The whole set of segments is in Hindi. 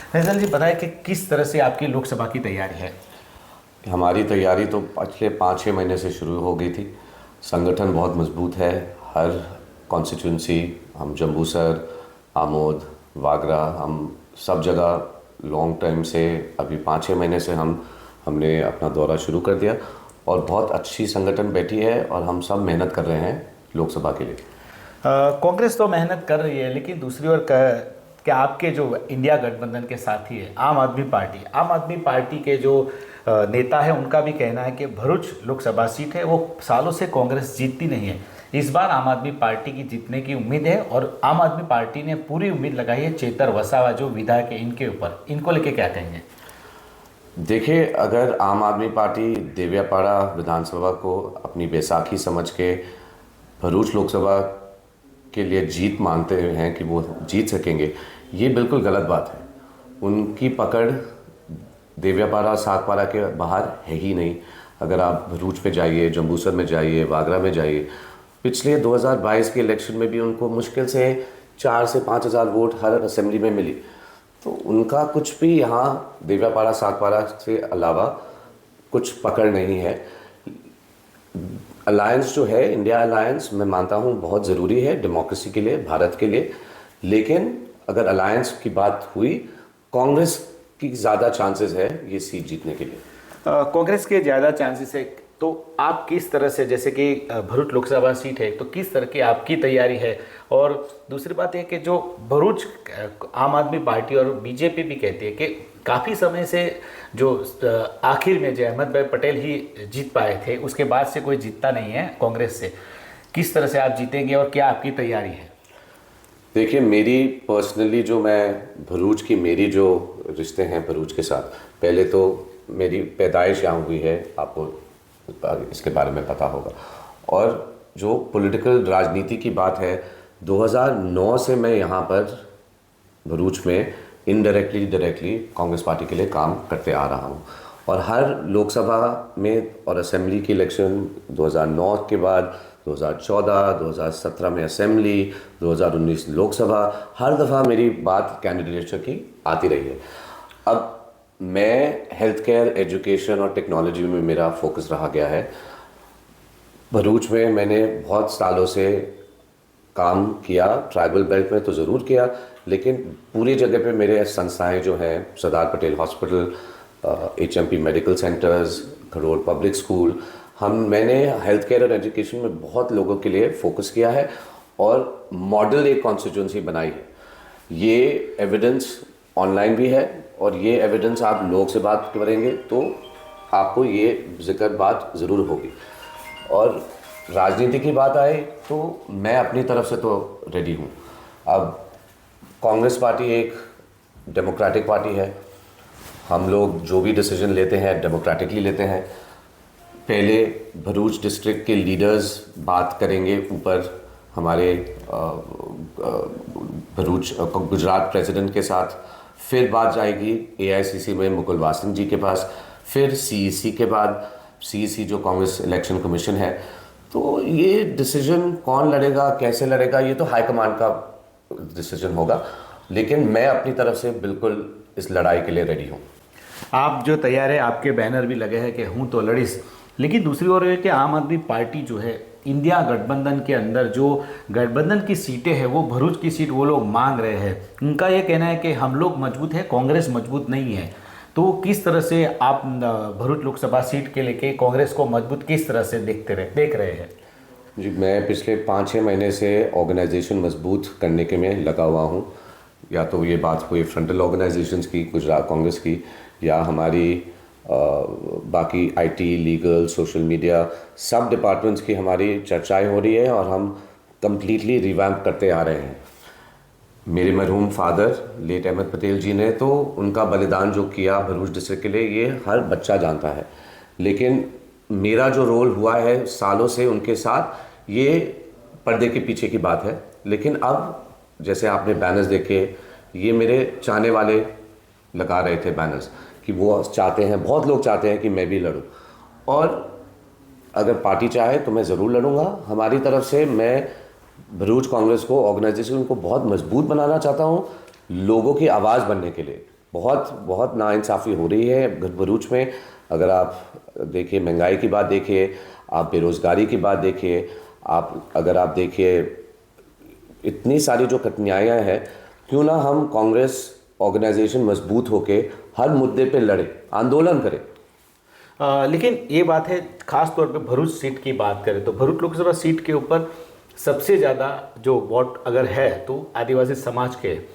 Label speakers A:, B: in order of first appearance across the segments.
A: फैजल जी बताएं कि किस तरह से आपकी लोकसभा की तैयारी है।
B: हमारी तैयारी तो पिछले 5-6 महीने से शुरू हो गई थी। संगठन बहुत मजबूत है। हर कॉन्स्टिट्यूंसी, हम जम्बूसर, आमोद, वागरा, हम सब जगह लॉन्ग टाइम से, अभी 5-6 महीने से हमने अपना दौरा शुरू कर दिया और बहुत अच्छी संगठन बैठी है और हम सब मेहनत कर रहे हैं लोकसभा के लिए।
A: कांग्रेस तो मेहनत कर रही है, लेकिन दूसरी ओर क्या आपके जो इंडिया गठबंधन के साथी है आम आदमी पार्टी के जो नेता है, उनका भी कहना है कि भरूच लोकसभा सीट है वो सालों से कांग्रेस जीतती नहीं है। इस बार आम आदमी पार्टी की जीतने की उम्मीद है और आम आदमी पार्टी ने पूरी उम्मीद लगाई है चेतर वसावा जो विधायक है इनके ऊपर। इनको लेके क्या कहेंगे?
B: देखिए, अगर आम आदमी पार्टी देवियापाड़ा विधानसभा को अपनी बैसाखी समझ के भरूच लोकसभा के लिए जीत मानते हैं कि वो जीत सकेंगे, ये बिल्कुल गलत बात है। उनकी पकड़ देवियापाड़ा सागपाड़ा के बाहर है ही नहीं। अगर आप भरूच में जाइए, जम्बूसर में जाइए, वागरा में जाइए, पिछले 2022 के इलेक्शन में भी उनको मुश्किल से 4 से 5 हज़ार वोट हर असेंबली में मिली। तो उनका कुछ भी यहाँ देवियापाड़ा सागपाड़ा से अलावा कुछ पकड़ नहीं है। अलायंस जो है, इंडिया अलायंस, मैं मानता हूँ बहुत ज़रूरी है डेमोक्रेसी के लिए, भारत के लिए। लेकिन अगर अलायंस की बात हुई, कांग्रेस की ज़्यादा चांसेस है ये सीट जीतने के लिए।
A: कांग्रेस के ज़्यादा चांसेस है, तो आप किस तरह से, जैसे कि भरूच लोकसभा सीट है, तो किस तरह की आपकी तैयारी है? और दूसरी बात है कि जो भरूच आम आदमी पार्टी और बीजेपी भी कहती है कि काफ़ी समय से जो आखिर में जय अहमद भाई पटेल ही जीत पाए थे, उसके बाद से कोई जीतता नहीं है कांग्रेस से। किस तरह से आप जीतेंगे और क्या आपकी तैयारी है?
B: देखिए, मेरी पर्सनली जो मैं भरूच की, मेरी जो रिश्ते हैं भरूच के साथ, पहले तो मेरी पैदाइश यहाँ हुई है, आपको इसके बारे में पता होगा। और जो पॉलिटिकल राजनीति की बात है, 2009 से मैं यहाँ पर भरूच में इनडायरेक्टली डायरेक्टली कांग्रेस पार्टी के लिए काम करते आ रहा हूँ। और हर लोकसभा में और असेंबली की इलेक्शन 2009 के बाद 2014, 2017 में असेंबली, 2019 लोकसभा, हर दफ़ा मेरी बात कैंडिडेचर की आती रही है। अब मैं हेल्थ केयर, एजुकेशन और टेक्नोलॉजी में मेरा फोकस रहा गया है। भरूच में मैंने बहुत सालों से काम किया, ट्राइबल बेल्ट में तो ज़रूर किया, लेकिन पूरी जगह पे मेरे संस्थाएं जो हैं, Sardar Patel hospital, HMP medical centres, Kharod public school, मैंने हेल्थ केयर और एजुकेशन में बहुत लोगों के लिए फोकस किया है और मॉडल एक कॉन्स्टिट्यूंसी बनाई है। ये एविडेंस ऑनलाइन भी है और ये एविडेंस आप लोग से बात करेंगे तो आपको ये जिक्र बात ज़रूर होगी। और राजनीति की बात आए तो मैं अपनी तरफ से तो रेडी हूँ। अब कांग्रेस पार्टी एक डेमोक्रेटिक पार्टी है। हम लोग जो भी डिसीजन लेते हैं डेमोक्रेटिकली लेते हैं। पहले भरूच डिस्ट्रिक्ट के लीडर्स बात करेंगे ऊपर हमारे भरूच गुजरात प्रेसिडेंट के साथ, फिर बात जाएगी AICC में मुकुल वासनिक जी के पास, फिर CEC के बाद CEC जो कांग्रेस इलेक्शन कमीशन है। तो ये डिसीजन कौन लड़ेगा, कैसे लड़ेगा, ये तो हाईकमांड का डिसीजन होगा। लेकिन मैं अपनी तरफ से बिल्कुल इस लड़ाई के लिए रेडी हूँ।
A: आप जो तैयार है, आपके बैनर भी लगे हैं कि हूँ तो लड़िस, लेकिन दूसरी ओर है कि आम आदमी पार्टी जो है इंडिया गठबंधन के अंदर जो गठबंधन की सीटें हैं, वो भरूच की सीट वो लोग मांग रहे हैं। उनका ये कहना है कि हम लोग मजबूत हैं, कांग्रेस मजबूत नहीं है। तो किस तरह से आप भरूच लोकसभा सीट के लेके कांग्रेस को मजबूत किस तरह से देख रहे हैं?
B: जी, मैं पिछले 5-6 महीने से ऑर्गेनाइजेशन मजबूत करने के में लगा हुआ हूँ। या तो ये बात हुई फ्रंटल ऑर्गेनाइजेशंस की, गुजरात कांग्रेस की, या हमारी बाकी IT, लीगल, सोशल मीडिया, सब डिपार्टमेंट्स की हमारी चर्चाएं हो रही है और हम कम्प्लीटली रिवैम्प करते आ रहे हैं। मेरे मरहूम फादर लेट अहमद पटेल जी ने तो उनका बलिदान जो किया भरूच डिस्ट्रिक्ट के लिए, ये हर बच्चा जानता है। लेकिन मेरा जो रोल हुआ है सालों से उनके साथ, ये पर्दे के पीछे की बात है। लेकिन अब जैसे आपने बैनर्स देखे, ये मेरे चाहने वाले लगा रहे थे बैनर्स कि वो चाहते हैं, बहुत लोग चाहते हैं कि मैं भी लड़ूं। और अगर पार्टी चाहे तो मैं ज़रूर लड़ूंगा। हमारी तरफ से मैं भरूच कांग्रेस को, ऑर्गेनाइजेशन को बहुत मजबूत बनाना चाहता हूँ, लोगों की आवाज़ बनने के लिए। बहुत बहुत नाइंसाफ़ी हो रही है भरूच में। अगर आप देखिए महंगाई की बात देखिए, आप बेरोज़गारी की बात देखिए, आप अगर आप देखिए इतनी सारी जो कठिनाइयाँ हैं, क्यों ना हम कांग्रेस ऑर्गेनाइजेशन मजबूत होके हर मुद्दे पे लड़े, आंदोलन करें।
A: लेकिन ये बात है, खास तौर पे भरूच सीट की बात करें तो भरूच लोकसभा सीट के ऊपर सबसे ज़्यादा जो वोट अगर है तो आदिवासी समाज के है।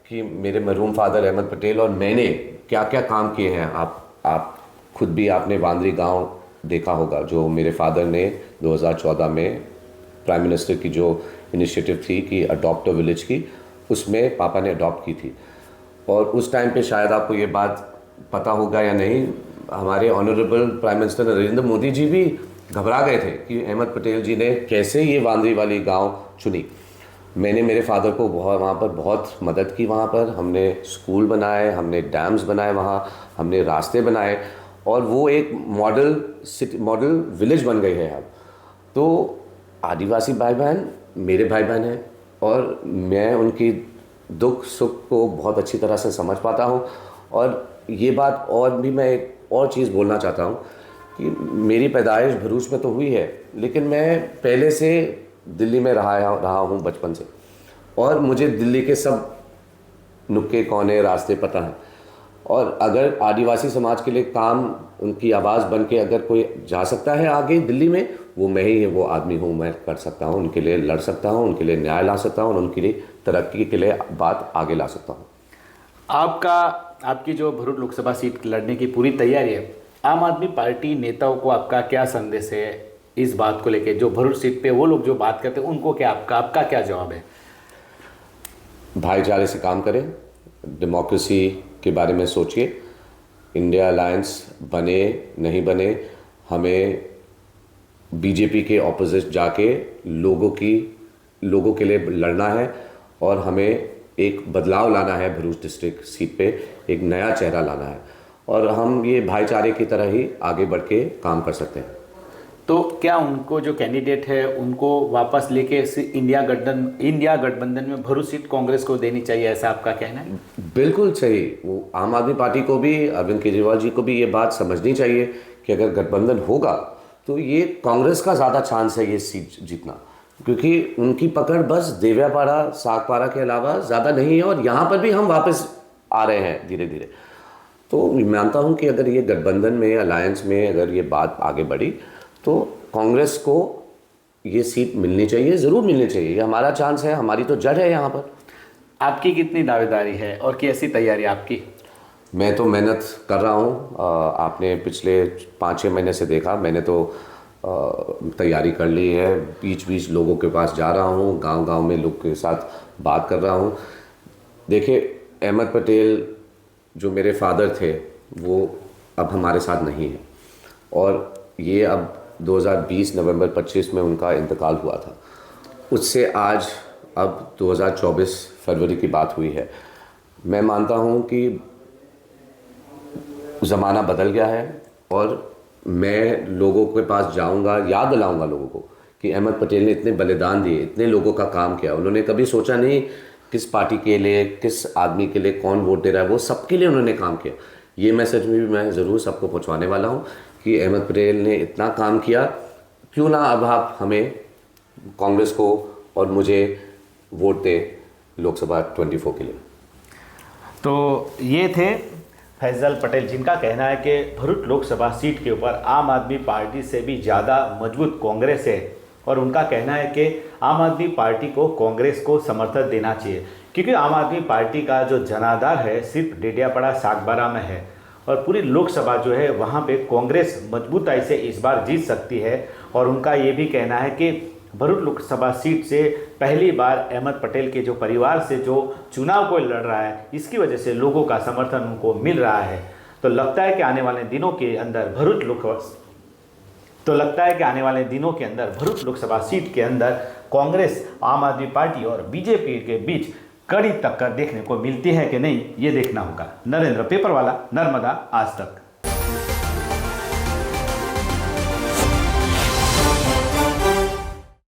B: कि मेरे मरहूम फादर अहमद पटेल और मैंने क्या क्या काम किए हैं। आप खुद भी आपने वांदरी गांव देखा होगा, जो मेरे फादर ने 2014 में प्राइम मिनिस्टर की जो इनिशिएटिव थी कि अडॉप्ट अ विलेज की, उसमें पापा ने अडॉप्ट की थी। और उस टाइम पे शायद आपको ये बात पता होगा या नहीं, हमारे honourable prime minister Narendra Modi ji भी घबरा गए थे कि अहमद पटेल जी ने कैसे ये वांदरी वाली गांव चुनी। मैंने मेरे फादर को वहाँ पर बहुत मदद की। वहाँ पर हमने स्कूल बनाए, हमने डैम्स बनाए, वहाँ हमने रास्ते बनाए, और वो एक मॉडल सिटी, मॉडल विलेज बन गई है अब। तो आदिवासी भाई बहन मेरे भाई बहन हैं, और मैं उनकी दुख सुख को बहुत अच्छी तरह से समझ पाता हूँ। और ये बात और भी मैं एक और चीज़ बोलना चाहता हूँ कि मेरी पैदाइश भरूच में तो हुई है, लेकिन मैं पहले से दिल्ली में रहा हूँ बचपन से, और मुझे दिल्ली के सब नुक्के कोने रास्ते पता हैं। और अगर आदिवासी समाज के लिए काम, उनकी आवाज़ बन के अगर कोई जा सकता है आगे दिल्ली में, वो मैं ही वो आदमी हूँ। मैं कर सकता हूँ, उनके लिए लड़ सकता हूँ, उनके लिए न्याय ला सकता हूँ, और उनके लिए तरक्की के लिए बात आगे ला सकता हूँ।
A: आपकी जो भरूच लोकसभा सीट लड़ने की पूरी तैयारी है, आम आदमी पार्टी नेताओं को आपका क्या संदेश है इस बात को लेके, जो भरूच सीट पे वो लोग जो बात करते हैं उनको क्या आपका क्या जवाब है?
B: भाईचारे से काम करें, डेमोक्रेसी के बारे में सोचिए। इंडिया अलायंस बने नहीं बने, हमें बीजेपी के ऑपोजिट जाके लोगों के लिए लड़ना है, और हमें एक बदलाव लाना है। भरूच डिस्ट्रिक्ट सीट पे एक नया चेहरा लाना है, और हम ये भाईचारे की तरह ही आगे बढ़ के काम कर सकते हैं।
A: तो क्या उनको जो कैंडिडेट है उनको वापस लेके इंडिया गठबंधन में भरूच सीट कांग्रेस को देनी चाहिए, ऐसा आपका कहना है?
B: बिल्कुल सही। वो आम आदमी पार्टी को भी, अरविंद केजरीवाल जी को भी ये बात समझनी चाहिए कि अगर गठबंधन होगा तो ये कांग्रेस का ज़्यादा चांस है ये सीट जीतना, क्योंकि उनकी पकड़ बस देव्यापाड़ा सागपाड़ा के अलावा ज़्यादा नहीं है, और यहाँ पर भी हम वापस आ रहे हैं धीरे धीरे। तो मैं मानता हूँ कि अगर ये गठबंधन में, अलायंस में अगर ये बात आगे बढ़ी तो कांग्रेस को ये सीट मिलनी चाहिए, ज़रूर मिलनी चाहिए। ये हमारा चांस है, हमारी तो जड़ है यहाँ पर।
A: आपकी कितनी दावेदारी है और कैसी तैयारी आपकी?
B: मैं तो मेहनत कर रहा हूँ। आपने पिछले 5-6 महीने से देखा, मैंने तो तैयारी कर ली है। बीच बीच लोगों के पास जा रहा हूँ, गांव-गांव में लोग के साथ बात कर रहा हूँ। देखिए, अहमद पटेल जो मेरे फादर थे वो अब हमारे साथ नहीं है, और ये अब 2020 नवंबर 25 में उनका इंतकाल हुआ था। उससे आज अब 2024 फरवरी की बात हुई है। मैं मानता हूँ कि ज़माना बदल गया है, और मैं लोगों के पास जाऊंगा, याद दिलाऊंगा लोगों को कि अहमद पटेल ने इतने बलिदान दिए, इतने लोगों का काम किया। उन्होंने कभी सोचा नहीं किस पार्टी के लिए, किस आदमी के लिए कौन वोट दे रहा है, वो सबके लिए उन्होंने काम किया। ये मैसेज भी मैं ज़रूर सबको पहुंचवाने वाला हूं कि अहमद पटेल ने इतना काम किया, क्यों ना अब आप हमें, कांग्रेस को और मुझे वोट दें लोकसभा 24 के लिए।
A: तो ये थे फैजल पटेल, जिनका कहना है कि भरूच लोकसभा सीट के ऊपर आम आदमी पार्टी से भी ज़्यादा मजबूत कांग्रेस है, और उनका कहना है कि आम आदमी पार्टी को कांग्रेस को समर्थन देना चाहिए, क्योंकि आम आदमी पार्टी का जो जनाधार है सिर्फ डेडियापाड़ा सागबारा में है, और पूरी लोकसभा जो है वहाँ पे कांग्रेस मजबूताई से इस बार जीत सकती है। और उनका ये भी कहना है कि भरूच लोकसभा सीट से पहली बार अहमद पटेल के जो परिवार से जो चुनाव को लड़ रहा है, इसकी वजह से लोगों का समर्थन उनको मिल रहा है। तो लगता है कि आने वाले दिनों के अंदर भरूच लोकसभा सीट के अंदर कांग्रेस, आम आदमी पार्टी और बीजेपी के बीच कड़ी टक्कर देखने को मिलती है कि नहीं, ये देखना होगा। नरेंद्र पेपर वाला, नर्मदा, आज तक।